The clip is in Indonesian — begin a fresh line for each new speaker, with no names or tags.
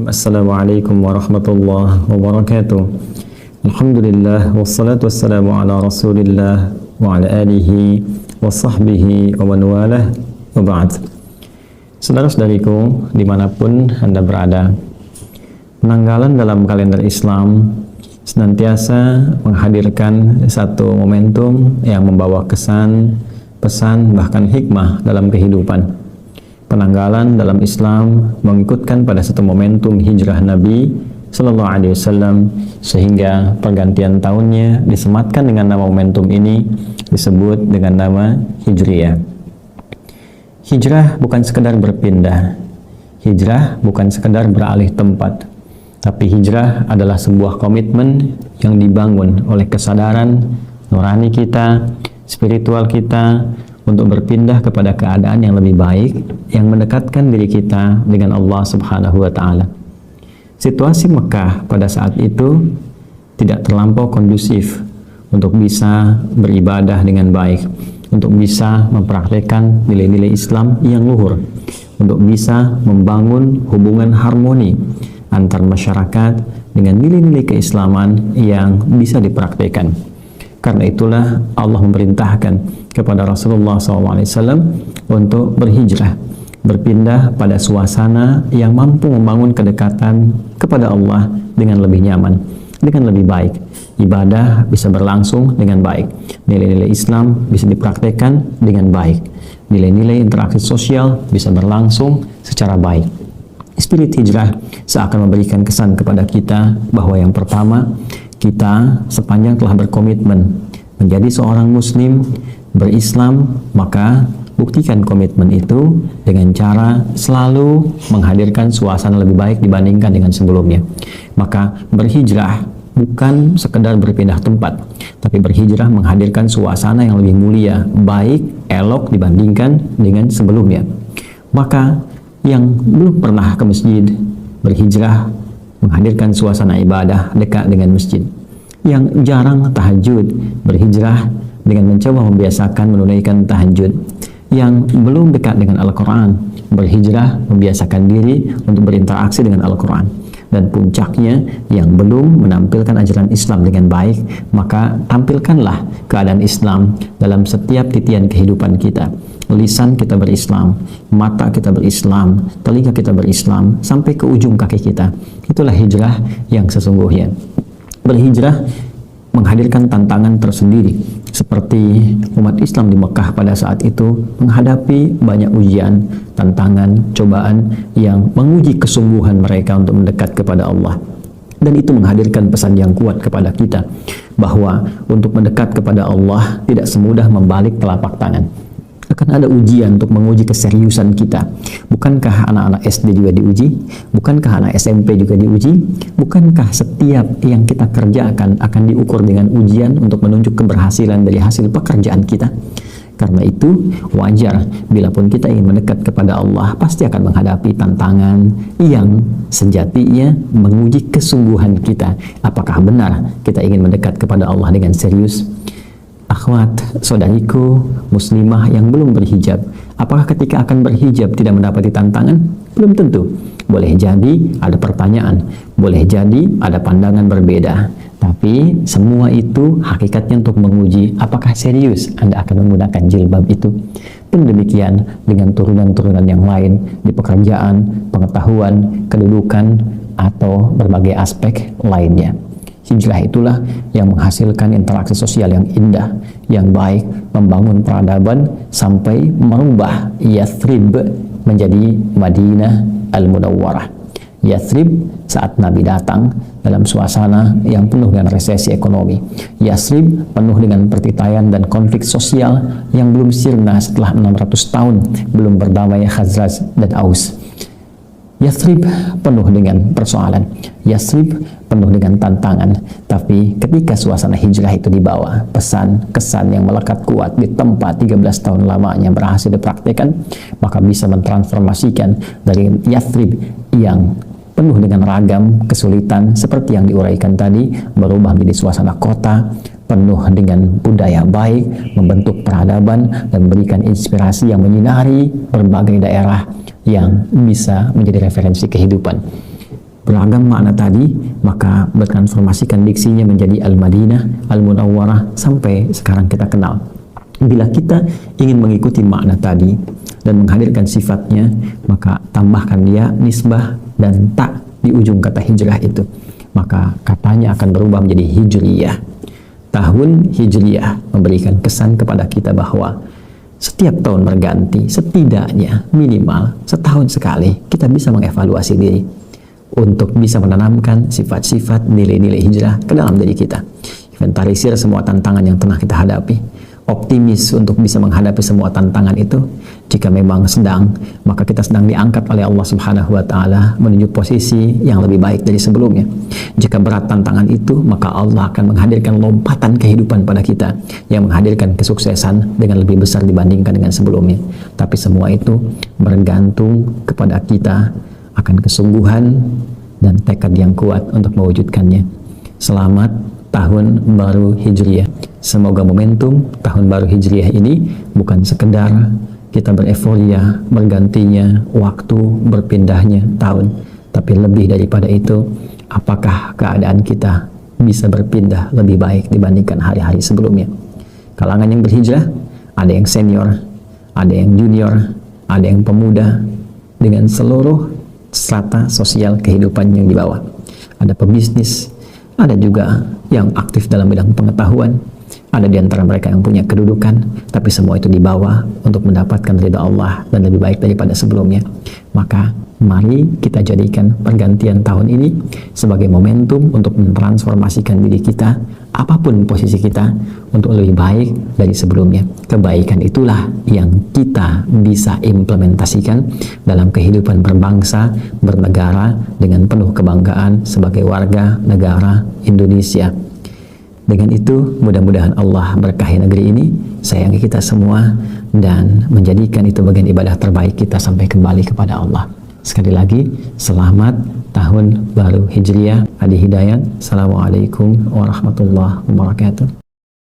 Assalamualaikum warahmatullahi wabarakatuh. Alhamdulillah wassalatu wassalamu ala Rasulillah wa ala alihi wa sahbihi wa man walah wa ba'd. Saudara-saudariku dimanapun Anda berada, penanggalan dalam kalender Islam senantiasa menghadirkan satu momentum yang membawa kesan, pesan, bahkan hikmah dalam kehidupan. Penanggalan dalam Islam mengikutkan pada satu momentum hijrah Nabi Sallallahu Alaihi Wasallam, sehingga pergantian tahunnya disematkan dengan nama momentum ini disebut dengan nama Hijriyah. Hijrah bukan sekedar berpindah, hijrah bukan sekedar beralih tempat, tapi hijrah adalah sebuah komitmen yang dibangun oleh kesadaran nurani kita, spiritual kita, untuk berpindah kepada keadaan yang lebih baik, yang mendekatkan diri kita dengan Allah Subhanahu wa Ta'ala. Situasi Mekah pada saat itu tidak terlampau kondusif untuk bisa beribadah dengan baik, untuk bisa mempraktekkan nilai-nilai Islam yang luhur, untuk bisa membangun hubungan harmoni antar masyarakat dengan nilai-nilai keislaman yang bisa dipraktekkan. Karena itulah Allah memerintahkan kepada Rasulullah SAW untuk berhijrah, berpindah pada suasana yang mampu membangun kedekatan kepada Allah dengan lebih nyaman, dengan lebih baik. Ibadah bisa berlangsung dengan baik, nilai-nilai Islam bisa dipraktekkan dengan baik, nilai-nilai interaksi sosial bisa berlangsung secara baik. Spirit hijrah seakan memberikan kesan kepada kita bahwa yang pertama, kita sepanjang telah berkomitmen menjadi seorang muslim, berislam, maka buktikan komitmen itu dengan cara selalu menghadirkan suasana lebih baik dibandingkan dengan sebelumnya. Maka berhijrah bukan sekedar berpindah tempat, tapi berhijrah menghadirkan suasana yang lebih mulia, baik, elok dibandingkan dengan sebelumnya. Maka yang belum pernah ke masjid, berhijrah menghadirkan suasana ibadah dekat dengan masjid. Yang jarang tahajud, berhijrah dengan mencoba membiasakan menunaikan tahajud. Yang belum dekat dengan Al-Quran, berhijrah membiasakan diri untuk berinteraksi dengan Al-Quran. Dan puncaknya, yang belum menampilkan ajaran Islam dengan baik, maka tampilkanlah keadaan Islam dalam setiap titian kehidupan kita. Lisan kita berislam, mata kita berislam, telinga kita berislam, sampai ke ujung kaki kita. Itulah hijrah yang sesungguhnya. Berhijrah menghadirkan tantangan tersendiri, seperti umat Islam di Mekah pada saat itu menghadapi banyak ujian, tantangan, cobaan yang menguji kesungguhan mereka untuk mendekat kepada Allah. Dan itu menghadirkan pesan yang kuat kepada kita, bahwa untuk mendekat kepada Allah tidak semudah membalik telapak tangan. Akan ada ujian untuk menguji keseriusan kita. Bukankah anak-anak SD juga diuji? Bukankah anak SMP juga diuji? Bukankah setiap yang kita kerjakan akan diukur dengan ujian untuk menunjuk keberhasilan dari hasil pekerjaan kita? Karena itu wajar bila pun kita ingin mendekat kepada Allah, pasti akan menghadapi tantangan yang sejatinya menguji kesungguhan kita. Apakah benar kita ingin mendekat kepada Allah dengan serius? Akhwat, saudariku muslimah yang belum berhijab, apakah ketika akan berhijab tidak mendapati tantangan? Belum tentu. Boleh jadi ada pertanyaan, boleh jadi ada pandangan berbeda, tapi semua itu hakikatnya untuk menguji apakah serius Anda akan menggunakan jilbab itu. Pun demikian dengan turunan-turunan yang lain di pekerjaan, pengetahuan, kedudukan, atau berbagai aspek lainnya. Hijrah itulah yang menghasilkan interaksi sosial yang indah, yang baik, membangun peradaban sampai merubah Yathrib menjadi Madinah Al-Munawwarah. Yathrib saat Nabi datang dalam suasana yang penuh dengan resesi ekonomi. Yathrib penuh dengan pertikaian dan konflik sosial yang belum sirna setelah 600 tahun belum berdamai Khazraj dan Aus. Yathrib penuh dengan persoalan, Yathrib penuh dengan tantangan. Tapi ketika suasana hijrah itu dibawa, pesan, kesan yang melekat kuat di tempat 13 tahun lamanya berhasil dipraktekkan, maka bisa mentransformasikan dari Yathrib yang penuh dengan ragam kesulitan seperti yang diuraikan tadi, berubah menjadi suasana kota penuh dengan budaya baik, membentuk peradaban dan memberikan inspirasi yang menyinari berbagai daerah yang bisa menjadi referensi kehidupan. beragam makna tadi, maka bertransformasikan diksinya menjadi Al-Madinah, Al-Munawwarah, sampai sekarang kita kenal. Bila kita ingin mengikuti makna tadi dan menghadirkan sifatnya, maka tambahkan dia nisbah dan tak di ujung kata hijrah itu, maka katanya akan berubah menjadi hijriyah. Tahun hijriyah memberikan kesan kepada kita bahwa setiap tahun berganti, setidaknya minimal setahun sekali kita bisa mengevaluasi diri untuk bisa menanamkan sifat-sifat nilai-nilai hijrah ke dalam diri kita. Inventarisir semua tantangan yang tengah kita hadapi, optimis untuk bisa menghadapi semua tantangan itu. Jika memang sedang, maka kita sedang diangkat oleh Allah Subhanahu wa Ta'ala menuju posisi yang lebih baik dari sebelumnya. Jika berat tantangan itu, maka Allah akan menghadirkan lompatan kehidupan pada kita yang menghadirkan kesuksesan dengan lebih besar dibandingkan dengan sebelumnya. Tapi semua itu bergantung kepada kita akan kesungguhan dan tekad yang kuat untuk mewujudkannya. Selamat Tahun Baru Hijriah. Semoga momentum Tahun Baru Hijriah ini bukan sekedar kita bereforia bergantinya waktu, berpindahnya tahun, tapi lebih daripada itu, apakah keadaan kita bisa berpindah lebih baik dibandingkan hari-hari sebelumnya. Kalangan yang berhijrah, ada yang senior, ada yang junior, ada yang pemuda, dengan seluruh strata sosial kehidupan yang di bawah. Ada pebisnis, ada juga yang aktif dalam bidang pengetahuan, ada di antara mereka yang punya kedudukan, tapi semua itu dibawa untuk mendapatkan ridha Allah dan lebih baik daripada sebelumnya. Maka mari kita jadikan pergantian tahun ini sebagai momentum untuk mentransformasikan diri kita, apapun posisi kita, untuk lebih baik dari sebelumnya. Kebaikan itulah yang kita bisa implementasikan dalam kehidupan berbangsa, bernegara dengan penuh kebanggaan sebagai warga negara Indonesia. Dengan itu, mudah-mudahan Allah berkahi negeri ini, sayangi kita semua, dan menjadikan itu bagian ibadah terbaik kita sampai kembali kepada Allah. Sekali lagi, selamat Tahun Baru Hijriah. Adi Hidayat. Assalamualaikum warahmatullahi wabarakatuh.